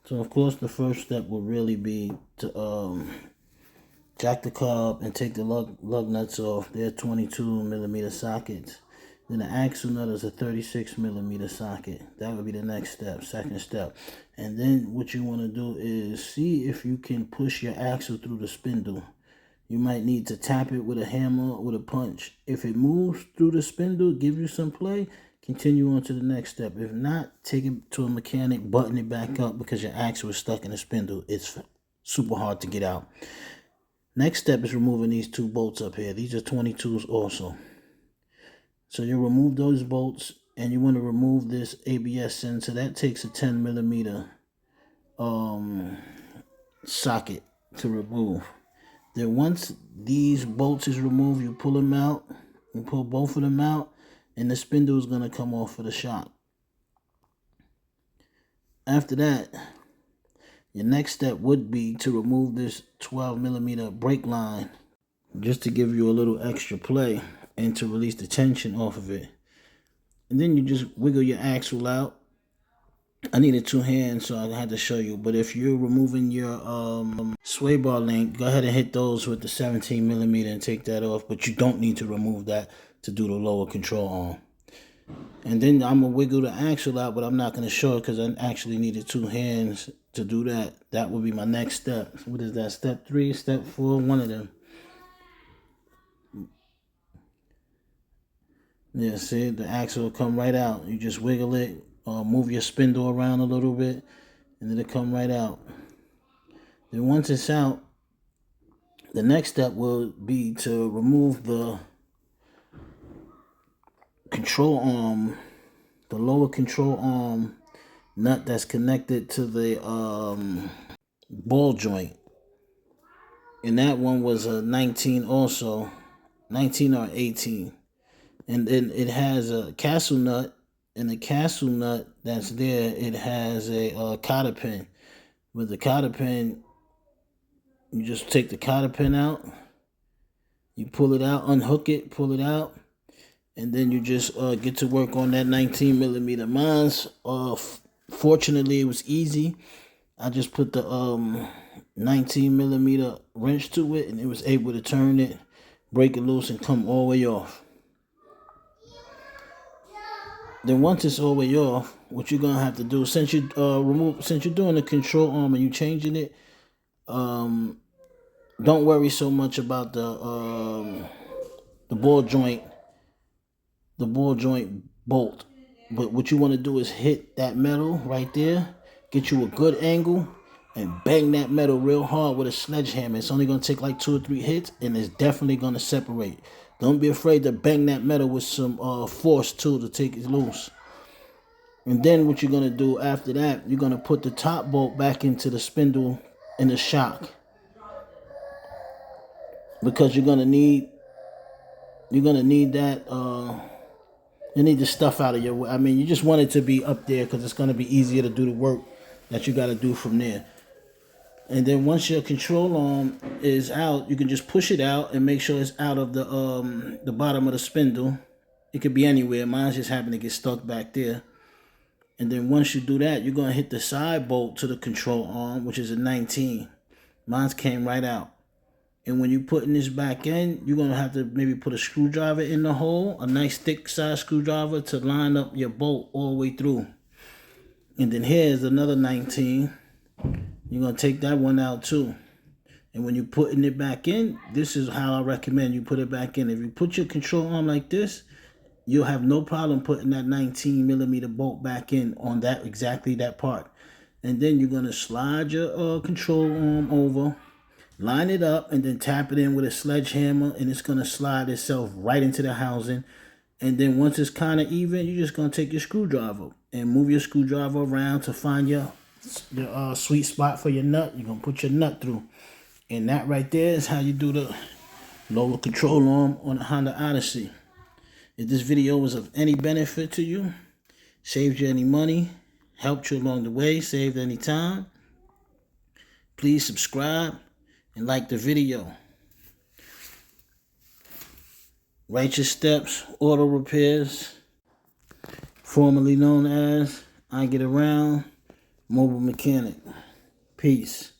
So of course the first step will really be to jack the car up and take the lug nuts off. They're 22mm sockets. Then the axle nut is a 36mm socket. That would be the next step, second step. And then what you want to do is see if you can push your axle through the spindle. You might need to tap it with a hammer or with a punch. If it moves through the spindle, give you some play, continue on to the next step. If not, take it to a mechanic, button it back up because your axle is stuck in the spindle. It's super hard to get out. Next step is removing these two bolts up here. These are 22s also. So you remove those bolts and you want to remove this ABS sensor. That takes a 10mm socket to remove. Then once these bolts is removed, you pull them out. You pull both of them out and the spindle is going to come off of the shock. After that, your next step would be to remove this 12mm brake line just to give you a little extra play and to release the tension off of it. And then you just wiggle your axle out. I needed two hands, so I had to show you. But if you're removing your sway bar link, go ahead and hit those with the 17mm and take that off. But you don't need to remove that to do the lower control arm. And then I'm going to wiggle the axle out, but I'm not going to show it because I actually needed two hands to do that. That will be my next step. What is that? Step 3, step 4, one of them. Yeah, see, the axle will come right out. You just wiggle it, move your spindle around a little bit, and then it'll come right out. Then once it's out, the next step will be to remove the control arm, the lower control arm nut that's connected to the ball joint. And that one was a 19 also, 19 or 18. And then it has a castle nut, and the castle nut that's there, it has a cotter pin. With the cotter pin, you just take the cotter pin out, you pull it out, unhook it, pull it out, and then you just get to work on that 19mm. Mine's, fortunately, it was easy. I just put the 19mm wrench to it, and it was able to turn it, break it loose, and come all the way off. Then once it's all the way off, what you're gonna have to do, since you're doing the control arm and you changing it, don't worry so much about the ball joint bolt. But what you want to do is hit that metal right there, get you a good angle, and bang that metal real hard with a sledgehammer. It's only gonna take like 2 or 3 hits, and it's definitely gonna separate. Don't be afraid to bang that metal with some force too to take it loose. And then what you're going to do after that, you're going to put the top bolt back into the spindle in the shock. Because you're going to need that, you need the stuff out of your way. I mean, you just want it to be up there because it's going to be easier to do the work that you got to do from there. And then once your control arm is out, you can just push it out and make sure it's out of the bottom of the spindle. It could be anywhere. Mine just happened to get stuck back there. And then once you do that, you're going to hit the side bolt to the control arm, which is a 19. Mine came right out. And when you're putting this back in, you're going to have to maybe put a screwdriver in the hole, a nice thick size screwdriver to line up your bolt all the way through. And then here's another 19. You're going to take that one out too. And when you're putting it back in, this is how I recommend you put it back in. If you put your control arm like this, you'll have no problem putting that 19mm bolt back in on that, exactly that part. And then you're going to slide your control arm over, line it up, and then tap it in with a sledgehammer, and it's going to slide itself right into the housing. And then once it's kind of even, you're just going to take your screwdriver and move your screwdriver around to find your sweet spot for your nut. You're going to put your nut through. And that right there is how you do the lower control arm on the Honda Odyssey. If this video was of any benefit to you, saved you any money, helped you along the way, saved any time, please subscribe and like the video. Righteous Steps Auto Repairs, formerly known as I Get Around, mobile mechanic. Peace.